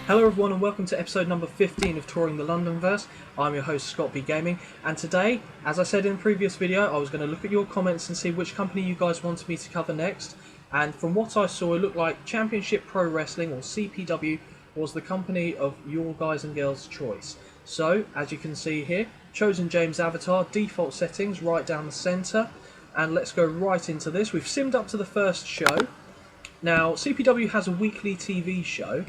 Hello everyone and welcome to episode number 15 of Touring the Londonverse. I'm your host ScottBGaming, and today, as I said in the previous video, I was going to look at your comments and see which company you guys wanted me to cover next. And from what I saw, it looked like Championship Pro Wrestling, or CPW, was the company of your guys and girls' choice. So, as you can see here, chosen James avatar, default settings right down the centre, and let's go right into this. We've simmed up to the first show. Now, CPW has a weekly TV show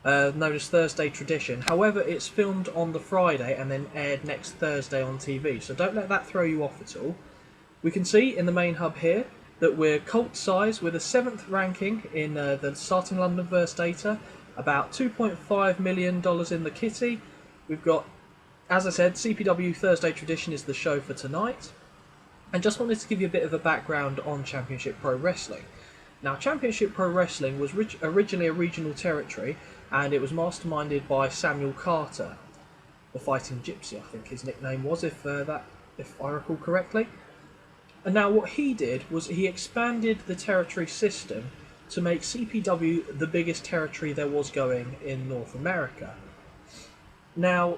known as Thursday Tradition. However, it's filmed on the Friday and then aired next Thursday on TV, so don't let that throw you off at all. We can see in the main hub here that we're cult size with a 7th ranking in the starting Londonverse data, about $2.5 million in the kitty. We've got, as I said, CPW Thursday Tradition is the show for tonight. And just wanted to give you a bit of a background on Championship Pro Wrestling. Now, Championship Pro Wrestling was originally a regional territory, and it was masterminded by Samuel Carter, the Fighting Gypsy, I think his nickname was, if I recall correctly. And now what he did was he expanded the territory system to make CPW the biggest territory there was going in North America. Now,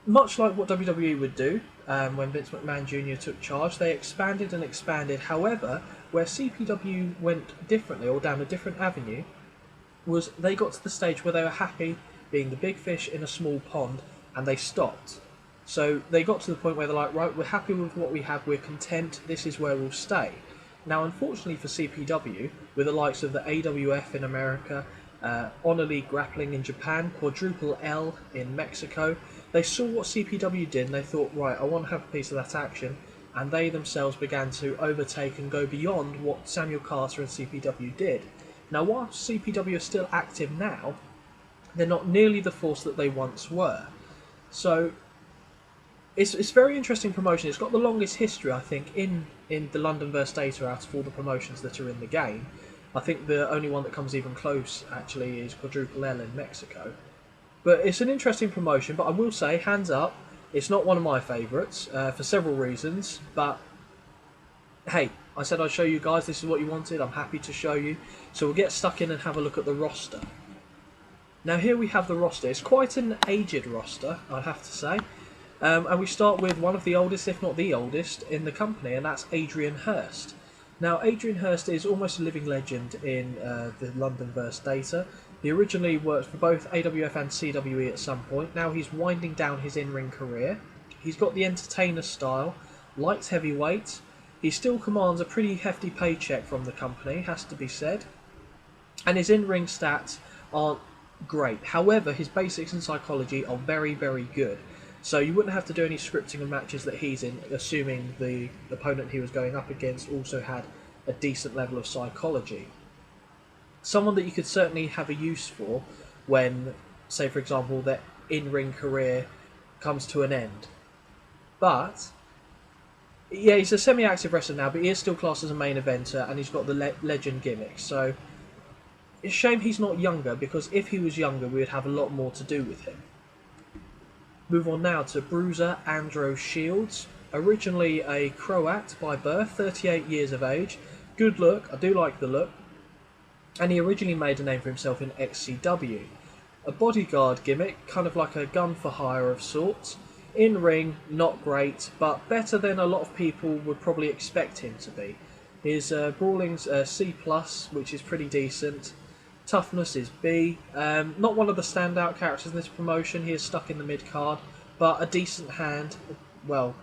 much like what WWE would do when Vince McMahon Jr. took charge, they expanded and expanded. However, where CPW went differently, or down a different avenue, was they got to the stage where they were happy being the big fish in a small pond, and they stopped. So they got to the point where they're like, right, we're happy with what we have, we're content, this is where we'll stay. Now, unfortunately for CPW, with the likes of the AWF in America, Honor League Grappling in Japan, Quadruple L in Mexico, they saw what CPW did and they thought, right, I want to have a piece of that action, and they themselves began to overtake and go beyond what Samuel Carter and CPW did. Now, while CPW are still active now, they're not nearly the force that they once were. So, it's a very interesting promotion. It's got the longest history, I think, in the Londonverse data out of all the promotions that are in the game. I think the only one that comes even close, actually, is Quadruple L in Mexico. But it's an interesting promotion, but I will say, hands up, it's not one of my favourites, for several reasons, but hey, I said I'd show you guys, this is what you wanted, I'm happy to show you. So we'll get stuck in and have a look at the roster. Now here we have the roster. It's quite an aged roster, I'd have to say. And we start with one of the oldest, if not the oldest, in the company, and that's Adrian Hearst. Now, Adrian Hearst is almost a living legend in the Londonverse data. He originally worked for both AWF and CWE at some point. Now he's winding down his in-ring career. He's got the entertainer style, light heavyweight. He still commands a pretty hefty paycheck from the company, has to be said. And his in-ring stats aren't great. However, his basics and psychology are very, very good. So you wouldn't have to do any scripting of matches that he's in, assuming the opponent he was going up against also had a decent level of psychology. Someone that you could certainly have a use for when, say for example, their in-ring career comes to an end. But yeah, he's a semi-active wrestler now, but he is still classed as a main eventer, and he's got the legend gimmick. So it's a shame he's not younger, because if he was younger, we would have a lot more to do with him. Move on now to Bruiser Andros Shields. Originally a Croat by birth, 38 years of age. Good look, I do like the look. And he originally made a name for himself in XCW. A bodyguard gimmick, kind of like a gun for hire of sorts. In ring, not great, but better than a lot of people would probably expect him to be. His brawling's C+, which is pretty decent. Toughness is B. Not one of the standout characters in this promotion. He is stuck in the mid-card, but a decent hand. Well,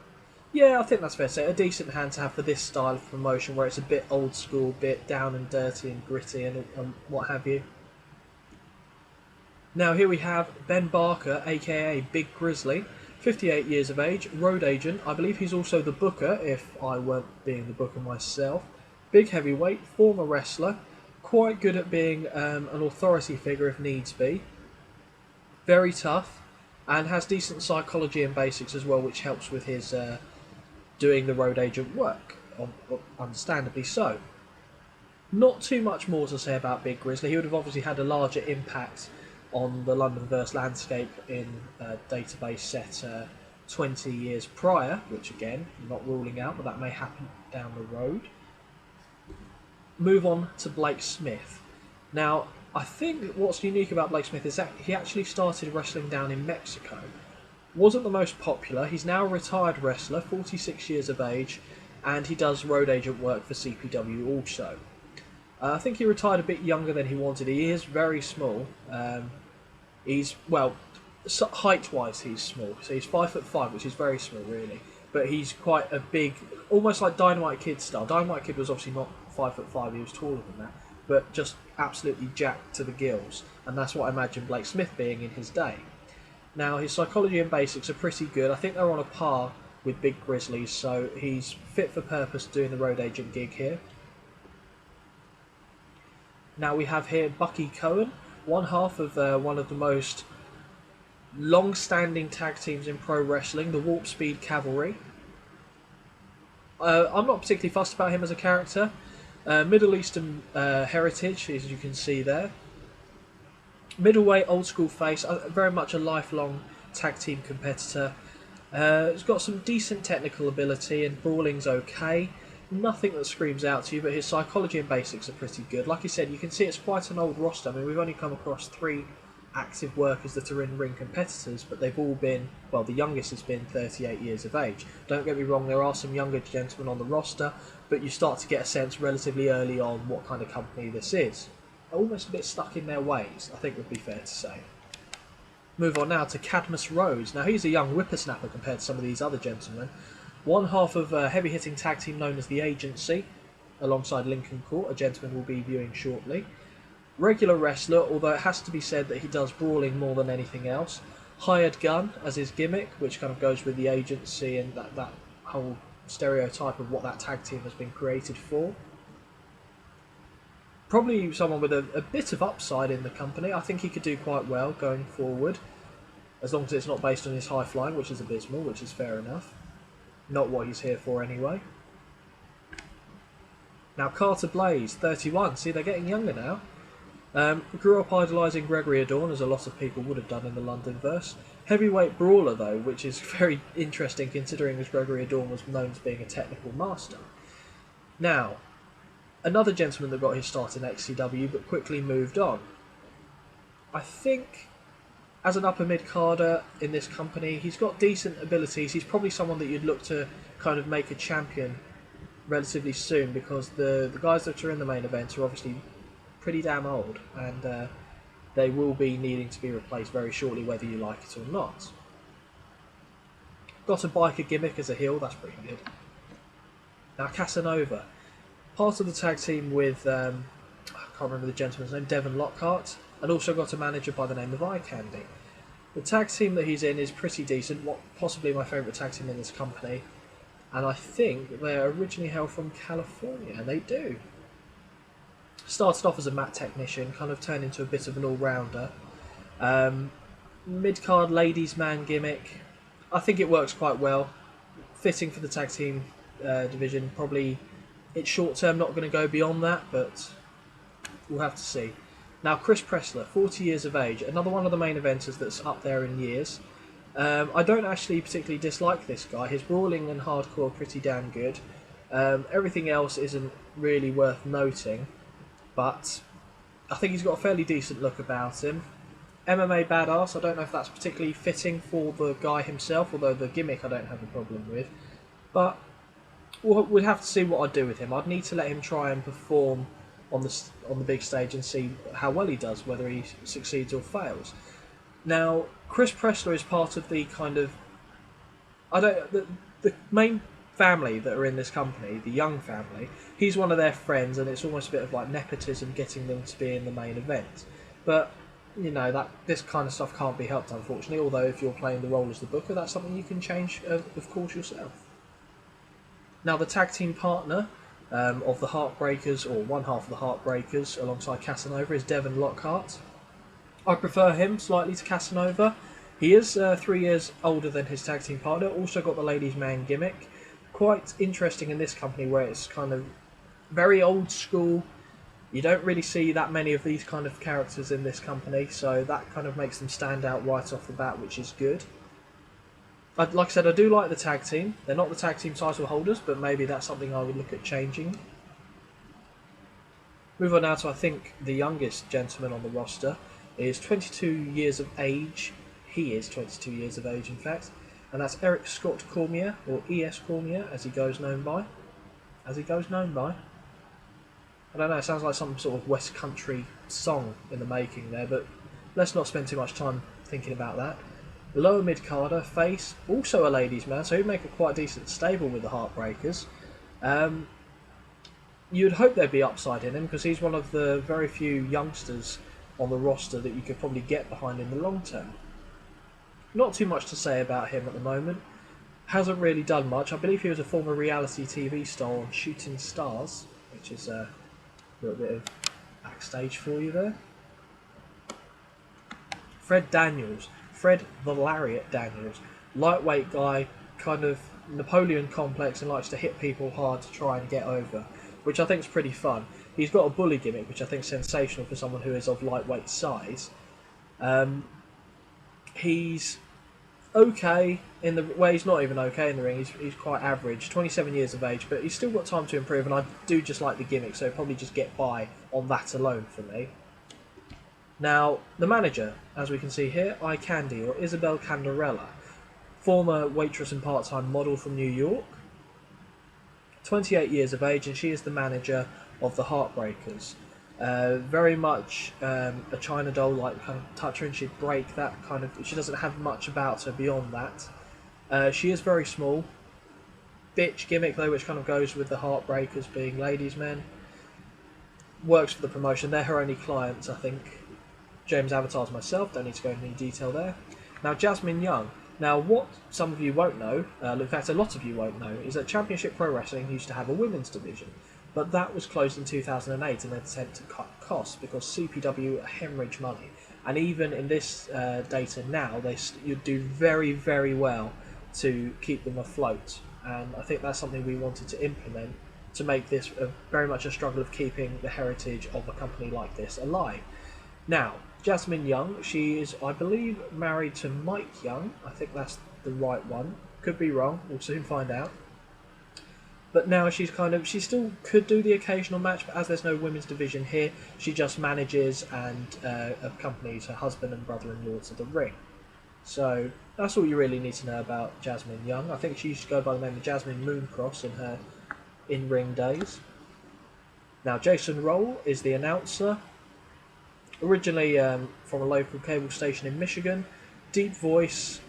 yeah, I think that's fair to say. A decent hand to have for this style of promotion, where it's a bit old school, bit down and dirty and gritty and what have you. Now here we have Ben Barker, aka Big Grizzly, 58 years of age, road agent. I believe he's also the booker, if I weren't being the booker myself. Big heavyweight, former wrestler. Quite good at being an authority figure if needs be. Very tough, and has decent psychology and basics as well, which helps with his doing the road agent work, understandably so. Not too much more to say about Big Grizzly. He would have obviously had a larger impact on the Londonverse landscape in a database set 20 years prior, which again, not ruling out, but that may happen down the road. Move on to Blake Smith. Now, I think what's unique about Blake Smith is that he actually started wrestling down in Mexico. Wasn't the most popular. He's now a retired wrestler, 46 years of age, and he does road agent work for CPW also. I think he retired a bit younger than he wanted. He is very small. Well, height-wise he's small. So he's 5'5", which is very small really. But he's quite a big, almost like Dynamite Kid style. Dynamite Kid was obviously not 5'5", he was taller than that. But just absolutely jacked to the gills. And that's what I imagine Blake Smith being in his day. Now, his psychology and basics are pretty good. I think they're on a par with Big Grizzlies, so he's fit for purpose doing the road agent gig here. Now we have here Bucky Cone, one half of one of the most long-standing tag teams in pro wrestling, the Warp Speed Cavalry. I'm not particularly fussed about him as a character. Middle Eastern heritage, as you can see there. Middleweight, old school face, very much a lifelong tag team competitor. He's got some decent technical ability and brawling's okay. Nothing that screams out to you, but his psychology and basics are pretty good. Like I said, you can see it's quite an old roster. I mean, we've only come across 3 active workers that are in-ring competitors, but they've all been, well, the youngest has been 38 years of age. Don't get me wrong, there are some younger gentlemen on the roster, but you start to get a sense relatively early on what kind of company this is. Almost a bit stuck in their ways, I think would be fair to say. Move on now to Cadmus Rose. Now, he's a young whippersnapper compared to some of these other gentlemen. One half of a heavy-hitting tag team known as the Agency, alongside Lincoln Court, a gentleman we'll be viewing shortly. Regular wrestler, although it has to be said that he does brawling more than anything else. Hired gun as his gimmick, which kind of goes with the Agency and that whole stereotype of what that tag team has been created for. Probably someone with a bit of upside in the company. I think he could do quite well going forward, as long as it's not based on his high flying, which is abysmal, which is fair enough. Not what he's here for anyway. Now Carter Blaze, 31. See, they're getting younger now. Grew up idolising Gregory Adorn, as a lot of people would have done in the Londonverse. Heavyweight brawler, though, which is very interesting considering as Gregory Adorn was known as being a technical master. Now, another gentleman that got his start in XCW but quickly moved on. I think, as an upper mid-carder in this company, he's got decent abilities. He's probably someone that you'd look to kind of make a champion relatively soon, because the guys that are in the main event are obviously pretty damn old, and they will be needing to be replaced very shortly, whether you like it or not. Got a biker gimmick as a heel, that's pretty good. Now Casanova, part of the tag team with, I can't remember the gentleman's name, Devon Lockhart, and also got a manager by the name of Eye Candy. The tag team that he's in is pretty decent, possibly my favourite tag team in this company, and I think they're originally hailed from California, and they do. Started off as a mat technician, kind of turned into a bit of an all-rounder. Mid-card ladies man gimmick, I think it works quite well. Fitting for the tag team division, probably it's short-term, not going to go beyond that, but we'll have to see. Now, Chris Pressler, 40 years of age, another one of the main eventers that's up there in years. I don't actually particularly dislike this guy. His brawling and hardcore are pretty damn good. Everything else isn't really worth noting, but I think he's got a fairly decent look about him. MMA badass, I don't know if that's particularly fitting for the guy himself, although the gimmick I don't have a problem with. But we'll have to see what I'd do with him. I'd need to let him try and perform on the big stage and see how well he does, whether he succeeds or fails. Now, Chris Pressler is part of the kind of the main family that are in this company, the Young family. He's one of their friends, and it's almost a bit of like nepotism getting them to be in the main event. But you know that this kind of stuff can't be helped, unfortunately. Although if you're playing the role as the booker, that's something you can change, of course, yourself. Now, the tag team partner of the Heartbreakers, or one half of the Heartbreakers, alongside Casanova, is Devon Lockhart. I prefer him slightly to Casanova. He is 3 years older than his tag team partner. Also got the ladies' man gimmick. Quite interesting in this company, where it's kind of very old school. You don't really see that many of these kind of characters in this company, so that kind of makes them stand out right off the bat, which is good. Like I said, I do like the tag team. They're not the tag team title holders, but maybe that's something I would look at changing. Move on now to, I think, the youngest gentleman on the roster. Is 22 years of age. He is 22 years of age, in fact. And that's Eric Scott Cormier, or ES Cormier, as he goes known by. I don't know, it sounds like some sort of West Country song in the making there, but let's not spend too much time thinking about that. Lower mid-carder, face, also a ladies' man, so he'd make a quite decent stable with the Heartbreakers. You'd hope there'd be upside in him, because he's one of the very few youngsters on the roster that you could probably get behind in the long term. Not too much to say about him at the moment. Hasn't really done much. I believe he was a former reality TV star on Shooting Stars, which is a little bit of backstage for you there. Fred Daniels. Fred the Lariat Daniels. Lightweight guy, kind of Napoleon complex, and likes to hit people hard to try and get over, which I think is pretty fun. He's got a bully gimmick, which I think is sensational for someone who is of lightweight size. He's okay in the... Well, he's not even okay in the ring. He's quite average. 27 years of age, but he's still got time to improve, and I do just like the gimmick, so probably just get by on that alone for me. Now, the manager, as we can see here, Eye Candy, or Isabel Candarella, former waitress and part-time model from New York. 28 years of age, and she is the manager of the Heartbreakers. Very much a China doll, like kind of touch her and she'd break, that kind of... She doesn't have much about her beyond that. She is very small. Bitch gimmick though, which kind of goes with the Heartbreakers being ladies' men. Works for the promotion. They're her only clients, I think. James avatars myself, don't need to go into any detail there. Now, Jasmine Young. Now, what some of you won't know, in fact a lot of you won't know, is that Championship Pro Wrestling used to have a women's division. But that was closed in 2008 in an attempt to cut costs, because CPW hemorrhage money. And even in this data now, you do very, very well to keep them afloat. And I think that's something we wanted to implement to make this very much a struggle of keeping the heritage of a company like this alive. Now, Jasmine Young, she is, I believe, married to Mike Young. I think that's the right one. Could be wrong, we'll soon find out. But now she still could do the occasional match, but as there's no women's division here, she just manages and accompanies her husband and brother-in-law to the ring. So that's all you really need to know about Jasmine Young. I think she used to go by the name of Jasmine Mooncross in her in-ring days. Now, Jason Roll is the announcer. Originally from a local cable station in Michigan. Deep voice.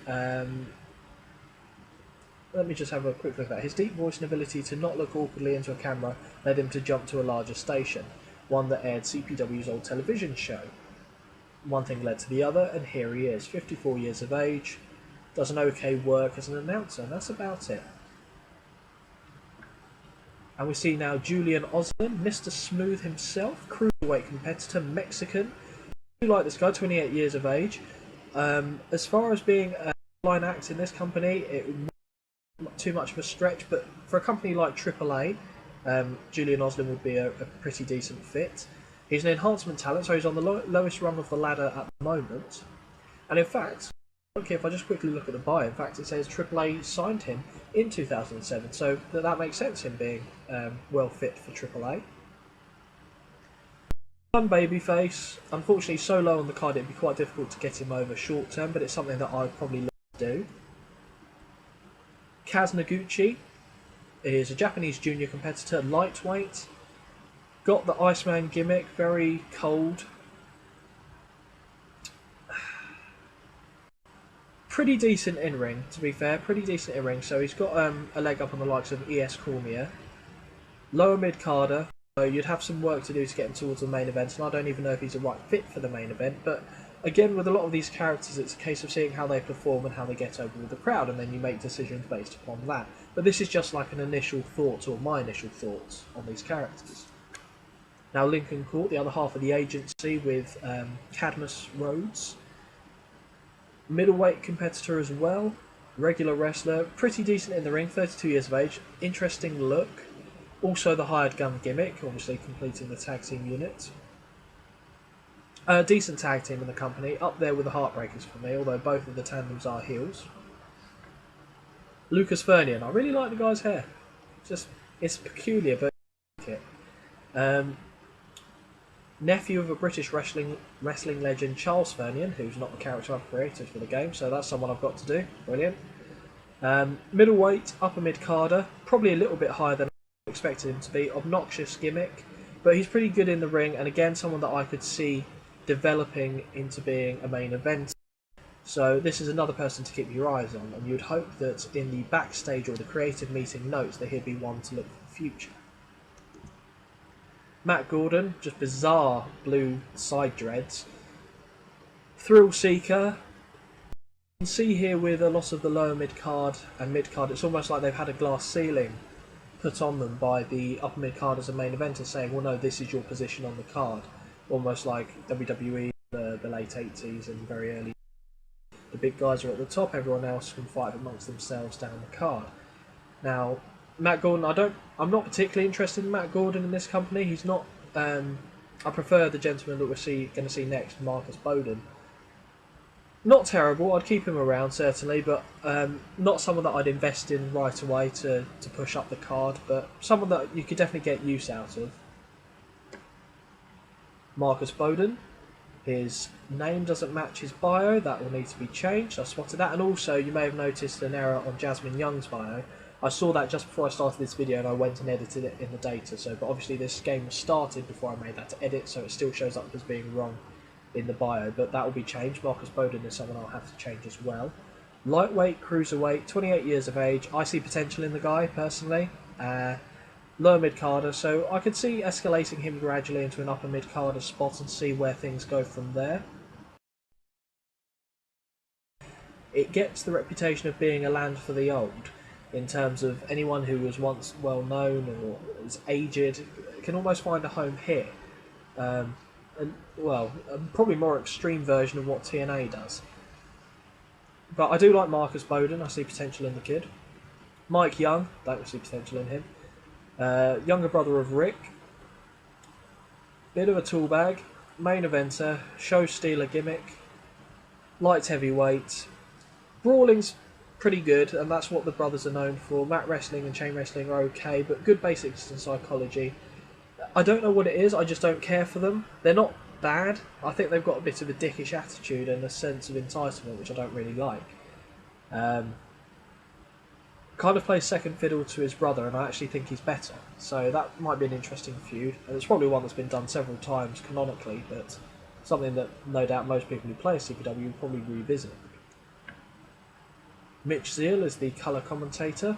Let me just have a quick look at that. His deep voice and ability to not look awkwardly into a camera led him to jump to a larger station, one that aired CPW's old television show. One thing led to the other, and here he is, 54 years of age, does an okay work as an announcer, and that's about it. And we see now Julian Osmond, Mr. Smooth himself, cruiserweight competitor, Mexican. I do like this guy, 28 years of age. As far as being a line act in this company, it not too much of a stretch, but for a company like AAA, Julian Osmond would be a pretty decent fit. He's an enhancement talent, so he's on the lowest rung of the ladder at the moment. And in fact, okay, if I just quickly look at the bio, in fact it says AAA signed him in 2007, so that makes sense, him being well fit for AAA. Fun babyface. Unfortunately, so low on the card it'd be quite difficult to get him over short term, but it's something that I'd probably look to do. Kazma Gucci is a Japanese junior competitor, lightweight. Got the Iceman gimmick, very cold. Pretty decent in-ring, to be fair, pretty decent in-ring. So he's got a leg up on the likes of ES Cormier. Lower mid-carder, so you'd have some work to do to get him towards the main event, and I don't even know if he's a right fit for the main event, but again, with a lot of these characters, it's a case of seeing how they perform and how they get over with the crowd, and then you make decisions based upon that. But this is just like an initial thought, or my initial thoughts on these characters. Now, Lincoln Court, the other half of the agency with Cadmus Rose. Middleweight competitor as well. Regular wrestler, pretty decent in the ring, 32 years of age. Interesting look. Also the hired gun gimmick, obviously completing the tag team unit. Decent tag team in the company, up there with the Heartbreakers for me, although both of the tandems are heels. Lucas Fernian, I really like the guy's hair. It's peculiar, but I like it. nephew of a British wrestling legend Charles Fernian, who's not the character I've created for the game, so that's someone I've got to do. Brilliant. Middleweight, upper mid-carder, probably a little bit higher than I expected him to be. Obnoxious gimmick, but he's pretty good in the ring, and again someone that I could see developing into being a main event. So this is another person to keep your eyes on, and you'd hope that in the backstage or the creative meeting notes that he'd be one to look for the future. Matt Gordon, just bizarre blue side dreads. Thrill Seeker. You can see here with a lot of the lower mid-card and mid-card, it's almost like they've had a glass ceiling put on them by the upper mid-card as a main eventer saying, well no, this is your position on the card. Almost like WWE, the late 80s and very early. The big guys are at the top, everyone else can fight amongst themselves down the card. Now, Matt Gordon, I'm not particularly interested in Matt Gordon in this company. He's not. I prefer the gentleman that we're going to see next, Marcus Bowden. Not terrible. I'd keep him around certainly, but not someone that I'd invest in right away to push up the card. But someone that you could definitely get use out of. Marcus Bowden. His name doesn't match his bio. That will need to be changed. I spotted that, and also you may have noticed an error on Jasmine Young's bio. I saw that just before I started this video and I went and edited it in the data. So, but obviously this game was started before I made that to edit, so it still shows up as being wrong in the bio. But that will be changed. Marcus Bowden is someone I'll have to change as well. Lightweight, cruiserweight, 28 years of age. I see potential in the guy personally. Lower mid-carder, so I could see escalating him gradually into an upper mid-carder spot and see where things go from there. It gets the reputation of being a land for the old. In terms of anyone who was once well known or is aged can almost find a home here. And well, a probably more extreme version of what TNA does. But I do like Marcus Bowden. I see potential in the kid. Mike Young, don't see potential in him. Younger brother of Rick. Bit of a tool bag. Main eventer. Show stealer gimmick. Light heavyweight. Brawling's pretty good, and that's what the brothers are known for. Mat wrestling and chain wrestling are okay, but good basics in psychology. I don't know what it is, I just don't care for them. They're not bad. I think they've got a bit of a dickish attitude and a sense of entitlement, which I don't really like. Kind of plays second fiddle to his brother, and I actually think he's better. So that might be an interesting feud. And it's probably one that's been done several times canonically, but something that no doubt most people who play CPW will probably revisit. Mitch Seal is the colour commentator.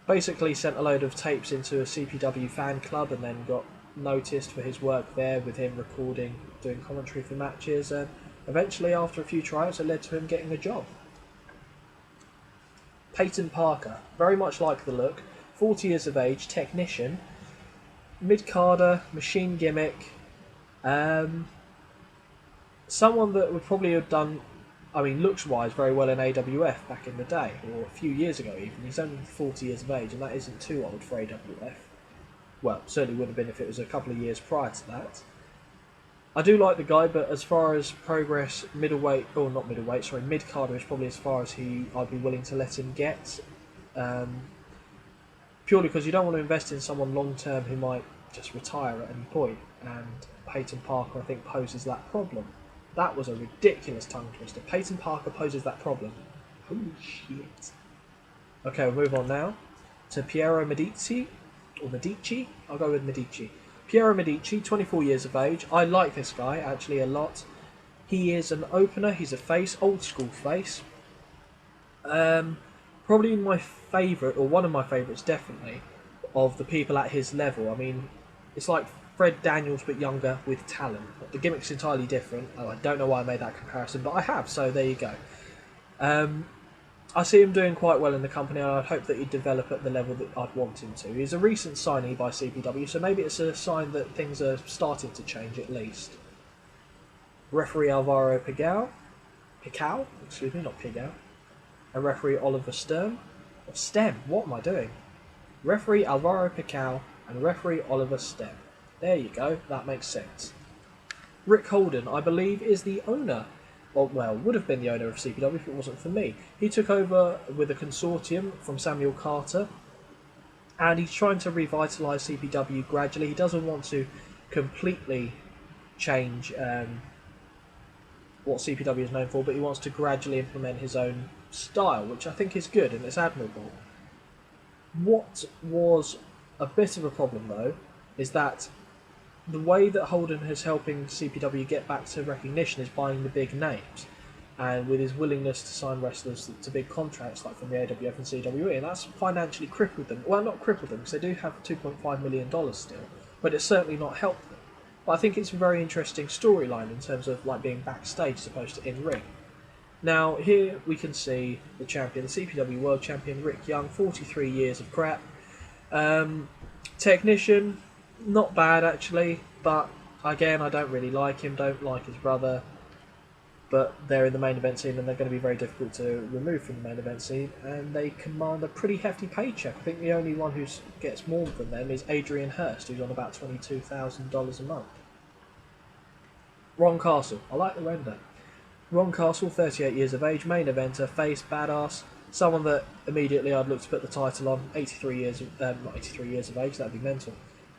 Basically sent a load of tapes into a CPW fan club and then got noticed for his work there with him recording, doing commentary for matches, and eventually after a few tryouts it led to him getting a job. Peyton Parker, very much like the look, 40 years of age, technician, mid-carder, machine gimmick, someone that would probably have done, I mean, looks-wise, very well in AWF back in the day, or a few years ago even. He's only 40 years of age, and that isn't too old for AWF. Well, certainly would have been if it was a couple of years prior to that. I do like the guy, but as far as progress, middleweight, or not middleweight, sorry, mid-carder is probably as far as I'd be willing to let him get. Purely because you don't want to invest in someone long-term who might just retire at any point, and Peyton Parker, I think, poses that problem. That was a ridiculous tongue twister. Peyton Parker poses that problem. Holy shit. Okay, we'll move on now to Pierrot Medici, or Medici. I'll go with Medici. Pierrot Medici, 24 years of age. I like this guy actually a lot. He is an opener. He's a face, old school face. Probably my favourite, or one of my favourites definitely, of the people at his level. I mean, it's like Fred Daniels but younger with talent. The gimmick's entirely different. Oh, I don't know why I made that comparison, but I have, so there you go. I see him doing quite well in the company, and I'd hope that he'd develop at the level that I'd want him to. He's a recent signee by CPW, so maybe it's a sign that things are starting to change at least. Referee Alvaro Picao, excuse me, not Picao. And referee Oliver Stem, what am I doing? Referee Alvaro Picao and referee Oliver Stem. There you go, that makes sense. Rick Holden, I believe, is the owner, or well, would have been the owner of CPW if it wasn't for me. He took over with a consortium from Samuel Carter, and he's trying to revitalise CPW gradually. He doesn't want to completely change what CPW is known for, but he wants to gradually implement his own style, which I think is good and it's admirable. What was a bit of a problem, though, is that the way that Holden is helping CPW get back to recognition is buying the big names, and with his willingness to sign wrestlers to big contracts like from the AWF and CWE, and that's financially crippled them. Well, not crippled them, because they do have $2.5 million still, but it's certainly not helped them. But I think it's a very interesting storyline in terms of like being backstage as opposed to in ring. Now here we can see the champion, the CPW World Champion Rick Young, 43 years of crap. Technician, not bad actually, but again I don't really like him, don't like his brother. But they're in the main event scene and they're going to be very difficult to remove from the main event scene, and they command a pretty hefty paycheck. I think the only one who gets more than them is Adrian Hearst, who's on about $22,000 a month. Ron Castle, I like the render. Ron Castle, 38 years of age, main eventer, face, badass, someone that immediately I'd look to put the title on. 83 years, not 83 years of age, that'd be mental.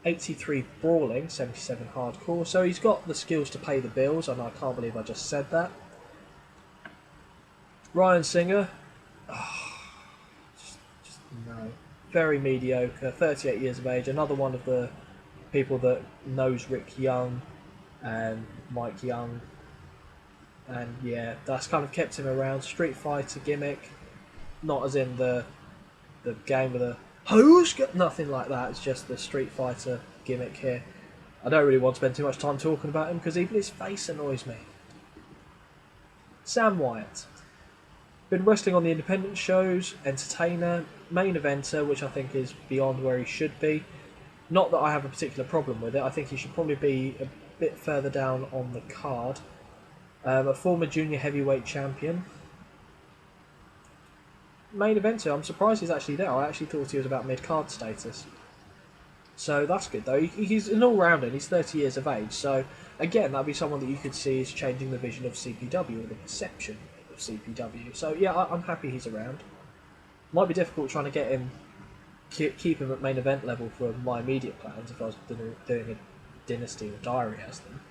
83 brawling, 77 hardcore, so he's got the skills to pay the bills, and I can't believe I just said that. Ryan Singer, just no, very mediocre, 38 years of age, another one of the people that knows Rick Young and Mike Young, and yeah, that's kind of kept him around. Street Fighter gimmick, not as in the game with a who's got nothing like that, it's just the Street Fighter gimmick here. I don't really want to spend too much time talking about him because even his face annoys me. Sam Wyatt, been wrestling on the independent shows, entertainer, main eventer, which I think is beyond where he should be. Not that I have a particular problem with it, I think he should probably be a bit further down on the card. A former junior heavyweight champion. Main eventer, I'm surprised he's actually there. I actually thought he was about mid-card status. So that's good though. He's an all-rounder and he's 30 years of age. So again, that'd be someone that you could see is changing the vision of CPW or the perception of CPW. So yeah, I'm happy he's around. Might be difficult trying to get him, keep him at main event level for my immediate plans if I was doing a dynasty or diary as them.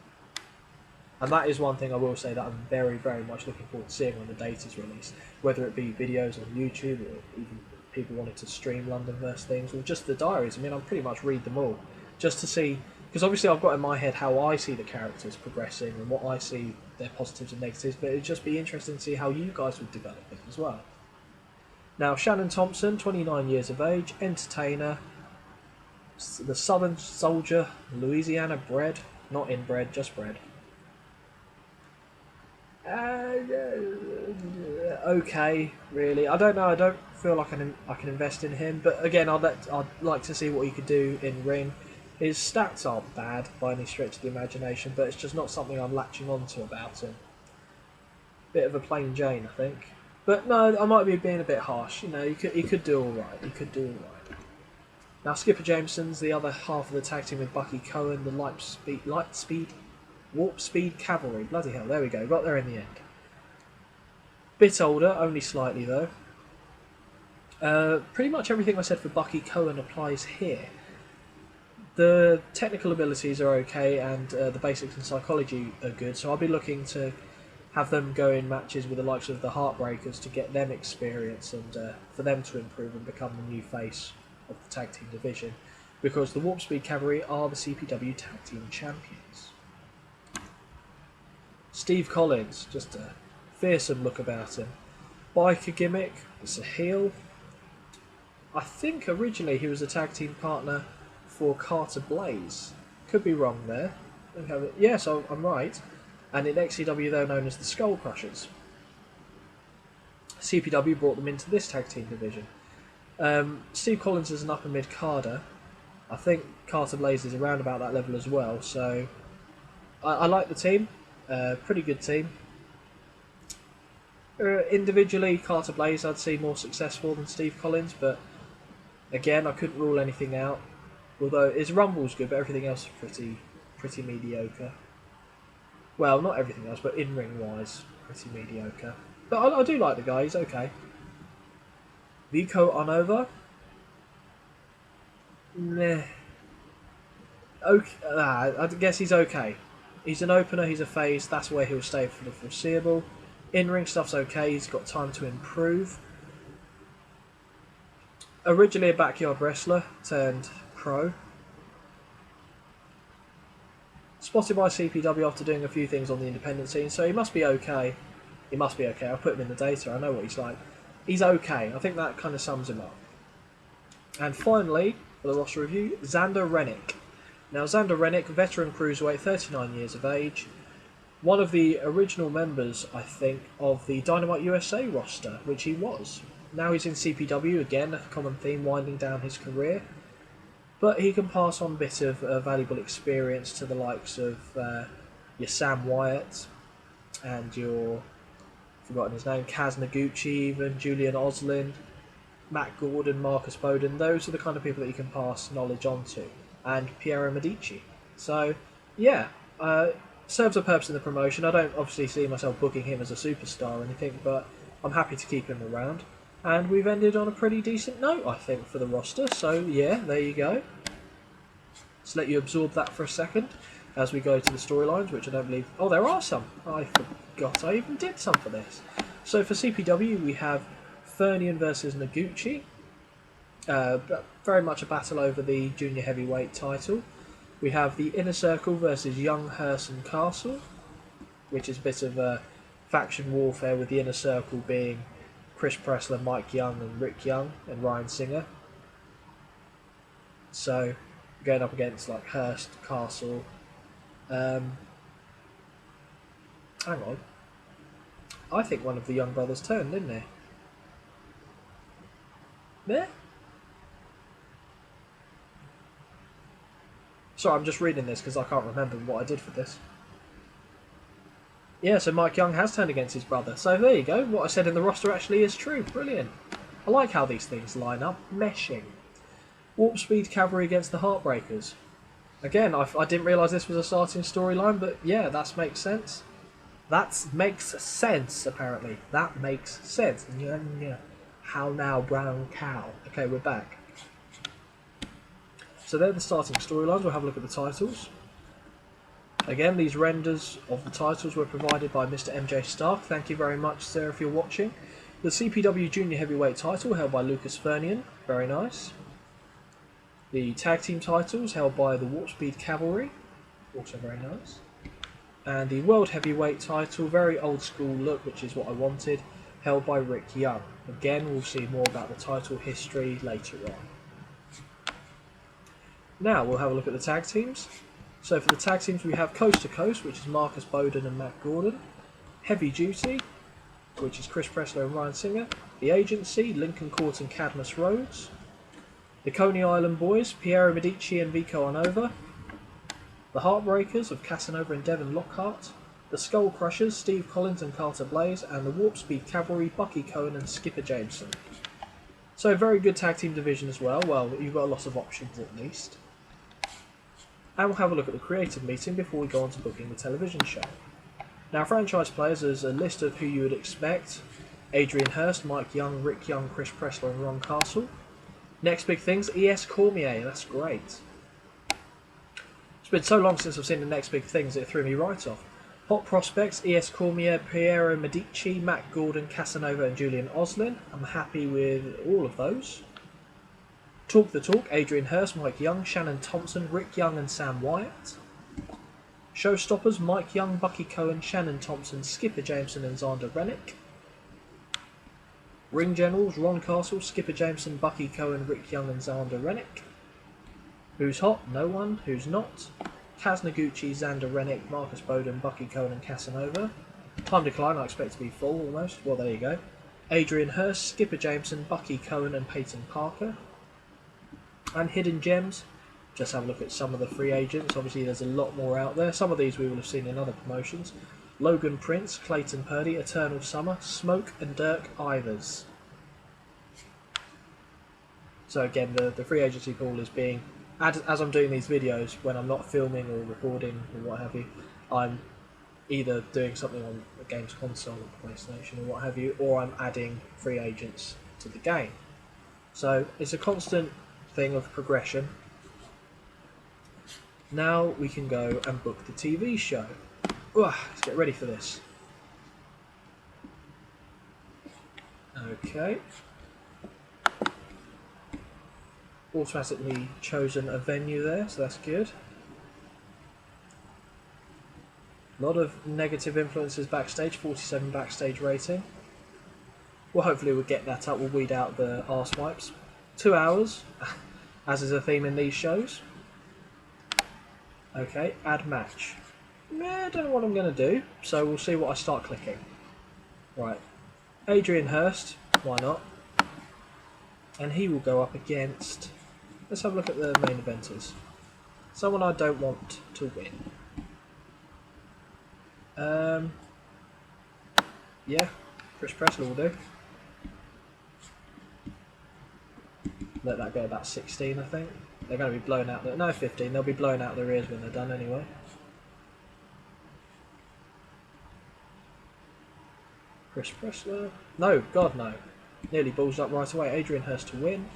And that is one thing I will say that I'm very, very much looking forward to seeing when the date is released. Whether it be videos on YouTube or even people wanting to stream Londonverse things or just the diaries. I mean, I'll pretty much read them all just to see, because obviously I've got in my head how I see the characters progressing and what I see their positives and negatives, but it'd just be interesting to see how you guys would develop it as well. Now, Shannon Thompson, 29 years of age, entertainer, the Southern Soldier, Louisiana bred, not inbred, just bred. Okay, really. I don't know. I don't feel like I can invest in him. But again, I'd like to see what he could do in ring. His stats aren't bad by any stretch of the imagination, but it's just not something I'm latching onto about him. Bit of a plain Jane, I think. But no, I might be being a bit harsh. You know, he could do all right. He could do all right. Now, Skipper Jameson's the other half of the tag team with Bucky Cone, the Warp Speed Cavalry. Bloody hell, there we go. Got there in the end. Bit older, only slightly though. Pretty much everything I said for Bucky Cone applies here. The technical abilities are okay and the basics and psychology are good, so I'll be looking to have them go in matches with the likes of the Heartbreakers to get them experience and for them to improve and become the new face of the tag team division, because the Warp Speed Cavalry are the CPW tag team champions. Steve Collins, just a fearsome look about him. Biker gimmick, it's a heel. I think originally he was a tag team partner for Carter Blaze. Could be wrong there. Yes, I'm right. And in XCW they're known as the Skull Crushers. CPW brought them into this tag team division. Steve Collins is an upper mid-carder. I think Carter Blaze is around about that level as well, so I like the team. Pretty good team. Individually, Carter Blaze I'd see more successful than Steve Collins, but again, I couldn't rule anything out. Although his Rumble's good, but everything else is pretty mediocre. Well, not everything else, but in-ring wise, pretty mediocre. But I do like the guy, he's okay. Nico Onova? Meh. Okay, I guess he's okay. He's an opener, he's a phase, that's where he'll stay for the foreseeable. In-ring stuff's okay, he's got time to improve. Originally a backyard wrestler, turned pro. Spotted by CPW after doing a few things on the independent scene, so he must be okay. He must be okay, I'll put him in the data, I know what he's like. He's okay, I think that kind of sums him up. And finally, for the roster review, Xander Rennick. Now Xander Rennick, veteran cruiserweight, 39 years of age. One of the original members, I think, of the Dynamite USA roster, which he was. Now he's in CPW, again, a common theme, winding down his career. But he can pass on a bit of valuable experience to the likes of your Sam Wyatt and your, I've forgotten his name, Kazma Gucci even, Julian Osmond, Matt Gordon, Marcus Bowden. Those are the kind of people that you can pass knowledge on to. And Pierrot Medici. So, yeah, serves a purpose in the promotion. I don't obviously see myself booking him as a superstar or anything, but I'm happy to keep him around. And we've ended on a pretty decent note, I think, for the roster. So, yeah, there you go. Let's let you absorb that for a second as we go to the storylines, which I don't believe... Oh, there are some. I forgot I even did some for this. So, for CPW, we have Feeney versus Noguchi. Very much a battle over the junior heavyweight title. We have the Inner Circle versus Young, Hearst and Castle, which is a bit of a faction warfare with the Inner Circle being Chris Pressler, Mike Young and Rick Young and Ryan Singer. So going up against like Hearst, Castle. Hang on. I think one of the Young brothers turned, didn't they? There? Sorry, I'm just reading this because I can't remember what I did for this. Yeah, so Mike Young has turned against his brother. So there you go. What I said in the roster actually is true. Brilliant. I like how these things line up. Meshing. Warp Speed Cavalry against the Heartbreakers. Again, I didn't realise this was a starting storyline, but yeah, that makes sense. That makes sense, apparently. That makes sense. Yeah. How now, brown cow? Okay, we're back. So they're the starting storylines. We'll have a look at the titles. Again, these renders of the titles were provided by Mr. MJ Stark. Thank you very much, sir, if you're watching. The CPW Junior Heavyweight title held by Lucas Fernian. Very nice. The Tag Team titles held by the Warp Speed Cavalry. Also very nice. And the World Heavyweight title, very old school look, which is what I wanted, held by Rick Young. Again, we'll see more about the title history later on. Now we'll have a look at the tag teams. So for the tag teams we have Coast to Coast, which is Marcus Bowden and Matt Gordon. Heavy Duty, which is Chris Pressler and Ryan Singer. The Agency, Lincoln Court and Cadmus Rose. The Coney Island Boys, Pierrot Medici and Casanova. The Heartbreakers of Casanova and Devin Lockhart. The Skull Crushers, Steve Collins and Carter Blaze. And the Warp Speed Cavalry, Bucky Cone and Skipper Jameson. So very good tag team division as well. Well, you've got a lot of options at least. And we'll have a look at the creative meeting before we go on to booking the television show. Now, franchise players, there's a list of who you would expect. Adrian Hearst, Mike Young, Rick Young, Chris Pressler and Ron Castle. Next big things, ES Cormier, that's great. It's been so long since I've seen the next big things it threw me right off. Hot prospects, ES Cormier, Pierrot Medici, Matt Gordon, Casanova and Julian Osmond. I'm happy with all of those. Talk the Talk, Adrian Hearst, Mike Young, Shannon Thompson, Rick Young and Sam Wyatt. Showstoppers, Mike Young, Bucky Cone, Shannon Thompson, Skipper Jameson and Xander Rennick. Ring Generals, Ron Castle, Skipper Jameson, Bucky Cone, Rick Young and Xander Rennick. Who's hot? No one. Who's not? Kazma Gucci, Xander Rennick, Marcus Bowden, Bucky Cone and Casanova. Time decline, I expect to be full almost. Well, there you go. Adrian Hearst, Skipper Jameson, Bucky Cone and Peyton Parker. And Hidden Gems, just have a look at some of the free agents. Obviously there's a lot more out there. Some of these we will have seen in other promotions. Logan Prince, Clayton Purdy, Eternal Summer, Smoke and Dirk Ivers. So again, the free agency pool is being, as I'm doing these videos, when I'm not filming or recording or what have you, I'm either doing something on a game's console or PlayStation or what have you, or I'm adding free agents to the game. So it's a constant thing of progression. Now we can go and book the TV show. Ooh, let's get ready for this. Okay. Automatically chosen a venue there, so that's good. A lot of negative influences backstage, 47 backstage rating. Well, hopefully we'll get that up, we'll weed out the arse wipes. 2 hours, as is a theme in these shows. Okay, add match. I don't know what I'm going to do, so we'll see what I start clicking. Right, Adrian Hearst, why not? And he will go up against... Let's have a look at the main eventers. Someone I don't want to win. Yeah, Pressler will do. Let that go about 16, I think. They're going to be blown out. No, 15. They'll be blown out their ears when they're done anyway. Pressler. No, God no. Nearly balls up right away. Adrian Hearst to win.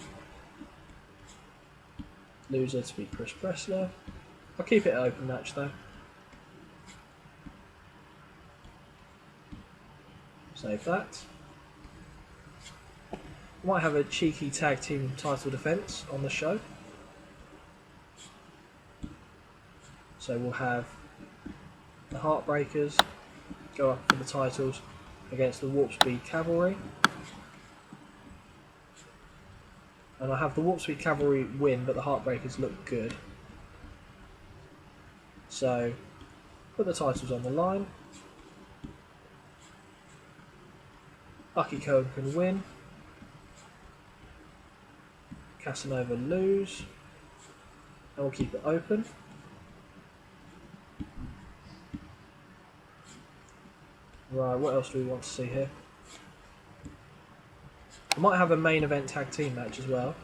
Loser to be Pressler. I'll keep it an open match though. Save that. Might have a cheeky tag team title defence on the show. So we'll have the Heartbreakers go up for the titles against the Warp Speed Cavalry. And I have the Warp Speed Cavalry win, but the Heartbreakers look good. So, put the titles on the line. Bucky Cone can win. Casanova lose. And we'll keep it open. Right, what else do we want to see here? I might have a main event tag team match as well.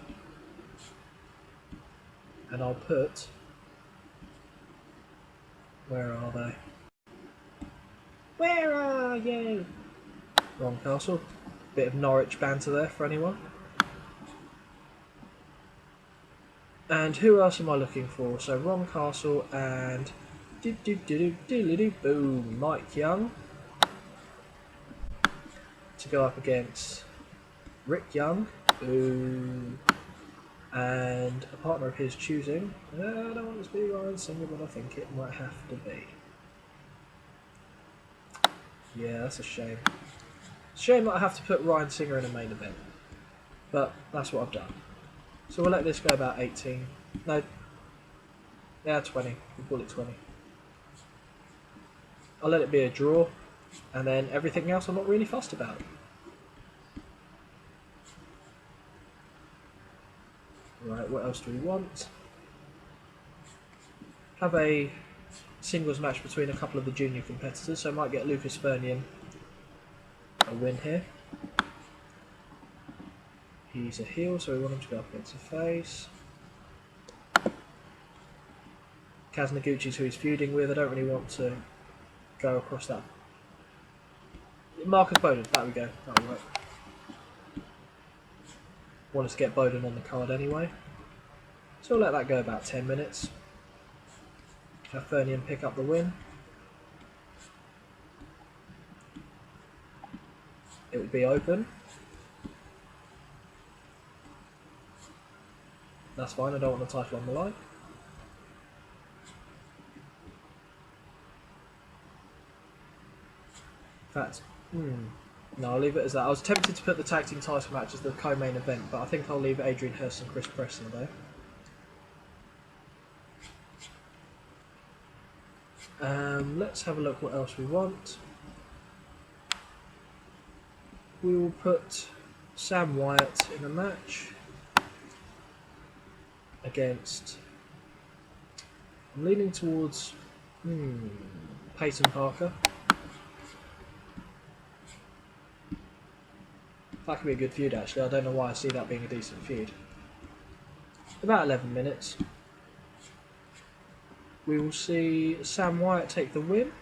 And I'll put... Where are they? Where are you? Wrong Castle. Bit of Norwich banter there for anyone. And who else am I looking for? So Ron Castle and boom, Mike Young to go up against Rick Young, boom, and a partner of his choosing. I don't want this to be Ryan Singer, but I think it might have to be. Yeah, that's a shame. It's a shame that I have to put Ryan Singer in a main event, but that's what I've done. So we'll let this go about 18. No, yeah, 20. We'll call it 20. I'll let it be a draw, and then everything else I'm not really fussed about. Right, what else do we want? Have a singles match between a couple of the junior competitors, so I might get Lucas Fernian a win here. He's a heel, so we want him to go up against a face. Kazma Gucci, who he's feuding with, I don't really want to go across that. Marcus Bowden, there we go, that'll work. Want us to get Bowden on the card anyway. So we'll let that go about 10 minutes. Have Fernian pick up the win. It would be open. That's fine, I don't want the title on the line. In fact, no, I'll leave it as that. I was tempted to put the tag team title match as the co-main event, but I think I'll leave Adrian Hearst and Chris Pressler though. Let's have a look what else we want. We will put Sam Wyatt in a match against... I'm leaning towards Peyton Parker. That could be a good feud actually, I don't know why I see that being a decent feud. About 11 minutes. We will see Sam Wyatt take the win.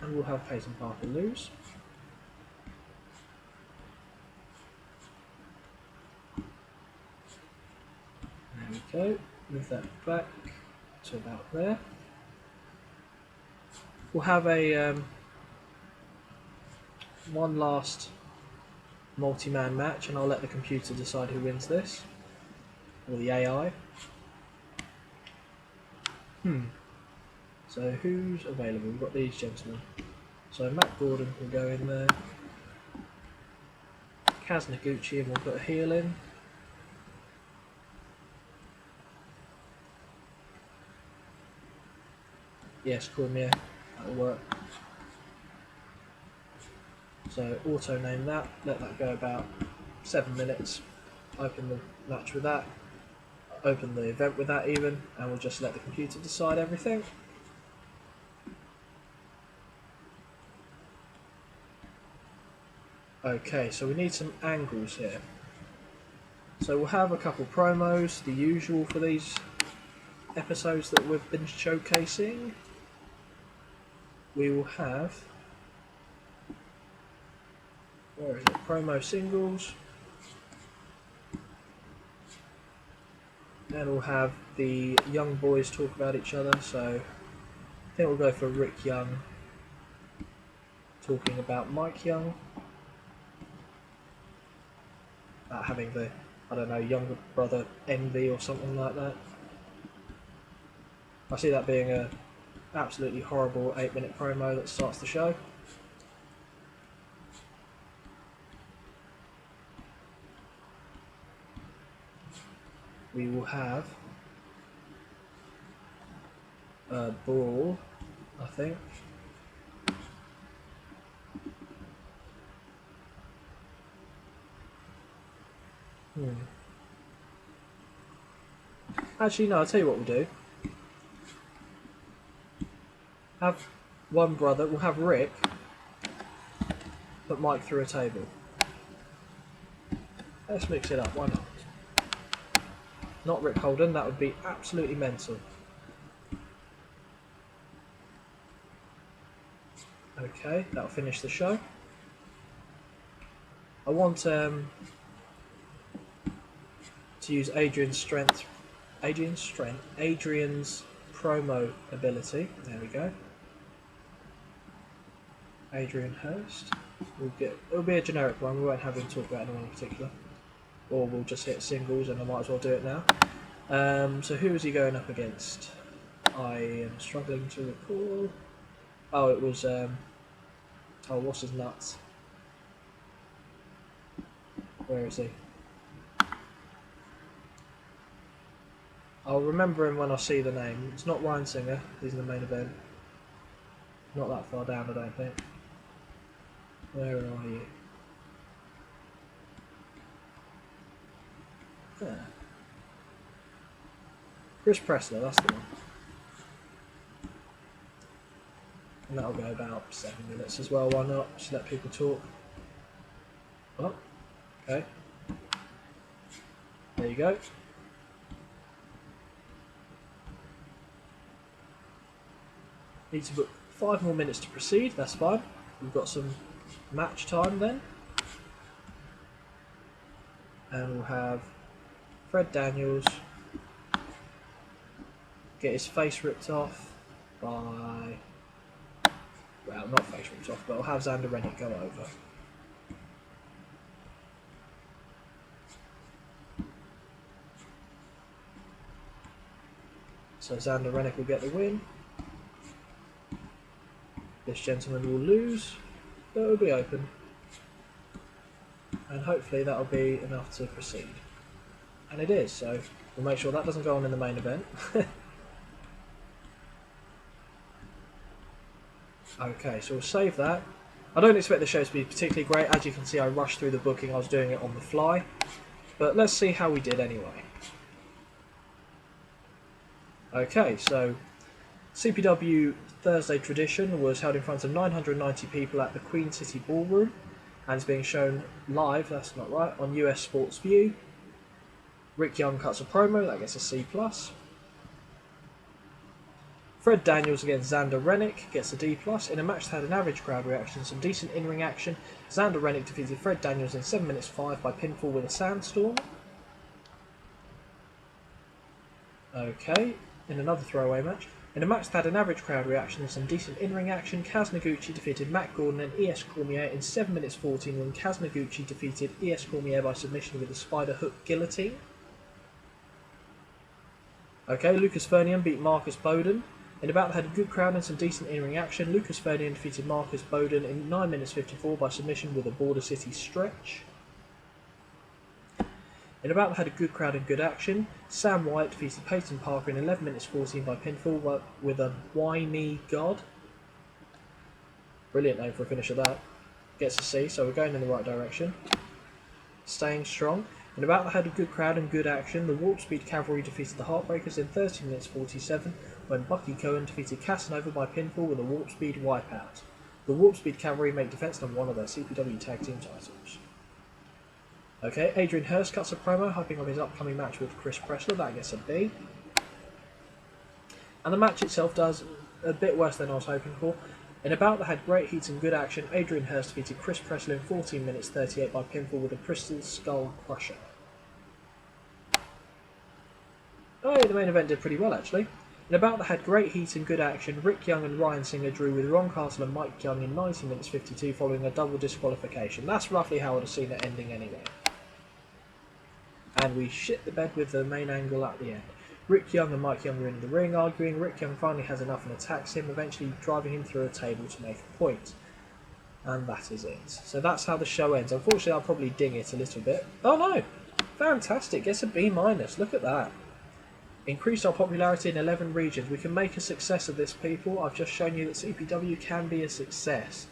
And we'll have Peyton Parker lose. There we Okay, move that back to about there. We'll have a one last multi-man match, and I'll let the computer decide who wins this, or the AI. So who's available? We've got these gentlemen. So Matt Gordon can go in there. Kazma Gucci, and we'll put a heel in. Yes, cornea, that'll work. So auto name that, let that go about 7 minutes. Open the match with that, open the event with that even, and we'll just let the computer decide everything. Okay, so we need some angles here. So we'll have a couple promos, the usual for these episodes that we've been showcasing. We will have, where is it, promo singles, and we'll have the young boys talk about each other. So I think we'll go for Rick Young talking about Mike Young, about having the, I don't know, younger brother envy or something like that. I see that being a absolutely horrible 8-minute promo that starts the show. We will have a brawl, I think. Actually, no, I'll tell you what we'll do. Have one brother, we'll have Rick put Mike through a table. Let's mix it up, why not? Not Rick Holden, that would be absolutely mental. Okay, that'll finish the show. I want to use Adrian's promo ability. There we go. Adrian Hearst. It'll be a generic one. We won't have him talk about anyone in particular, or we'll just hit singles, and I might as well do it now. So who is he going up against? I am struggling to recall. Oh, it was what's his nuts? Where is he? I'll remember him when I see the name. It's not Ryan Singer, he's in the main event. Not that far down, I don't think. Where are you? There. Chris Pressler, that's the one. And that'll go about 7 minutes as well, why not? Just let people talk. Oh, okay. There you go. Need to book 5 more minutes to proceed, that's fine. We've got some match time then. And we'll have Fred Daniels get his face ripped off by, well, not face ripped off, but we'll have Xander Rennick go over. So Xander Rennick will get the win. This gentleman will lose, but it will be open. And hopefully that'll be enough to proceed. And it is, so we'll make sure that doesn't go on in the main event. Okay, so we'll save that. I don't expect the show to be particularly great. As you can see, I rushed through the booking. I was doing it on the fly. But let's see how we did anyway. Okay, so CPW Thursday Tradition was held in front of 990 people at the Queen City Ballroom and is being shown live, that's not right, on US Sports View. Rick Young cuts a promo, that gets a C+. Fred Daniels against Xander Rennick gets a D+. In a match that had an average crowd reaction and some decent in-ring action, Xander Rennick defeated Fred Daniels in 7 minutes 5 by pinfall with a sandstorm. Okay, in another throwaway match. In a match that had an average crowd reaction and some decent in-ring action, Kazma Gucci defeated Matt Gordon and ES Cormier in 7 minutes 14 when Kazma Gucci defeated ES Cormier by submission with a spider hook guillotine. Okay, Lucas Fernian beat Marcus Bowden. In a bout that had a good crowd and some decent in-ring action, Lucas Fernian defeated Marcus Bowden in 9 minutes 54 by submission with a Border City stretch. In a bout that had a good crowd and good action, Sam Wyatt defeated Peyton Parker in 11 minutes 14 by pinfall with a Why Me God. Brilliant name for a finisher that. Gets a C, so we're going in the right direction. Staying strong. In a bout that had a good crowd and good action, the Warp Speed Cavalry defeated the Heartbreakers in 13 minutes 47 when Bucky Cone defeated Casanova by pinfall with a Warp Speed Wipeout. The Warp Speed Cavalry make defense on one of their CPW Tag Team titles. Okay, Adrian Hearst cuts a promo, hyping on his upcoming match with Chris Pressler. That gets a B. And the match itself does a bit worse than I was hoping for. In a bout that had great heat and good action, Adrian Hearst defeated Chris Pressler in 14 minutes 38 by pinfall with a Crystal Skull Crusher. Oh, the main event did pretty well actually. In a bout that had great heat and good action, Rick Young and Ryan Singer drew with Ron Castle and Mike Young in 90 minutes 52 following a double disqualification. That's roughly how I would have seen it ending anyway. And we shit the bed with the main angle at the end. Rick Young and Mike Young are in the ring arguing. Rick Young finally has enough and attacks him, eventually driving him through a table to make a point. And that is it. So that's how the show ends. Unfortunately, I'll probably ding it a little bit. Oh no! Fantastic! Gets a B-. Look at that. Increased our popularity in 11 regions. We can make a success of this, people. I've just shown you that CPW can be a success.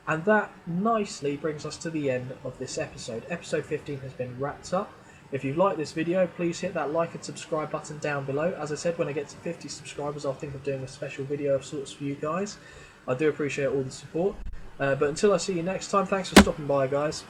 And that nicely brings us to the end of this episode. Episode 15 has been wrapped up. If you've liked this video, please hit that like and subscribe button down below. As I said, when I get to 50 subscribers, I'll think of doing a special video of sorts for you guys. I do appreciate all the support. But until I see you next time, thanks for stopping by, guys.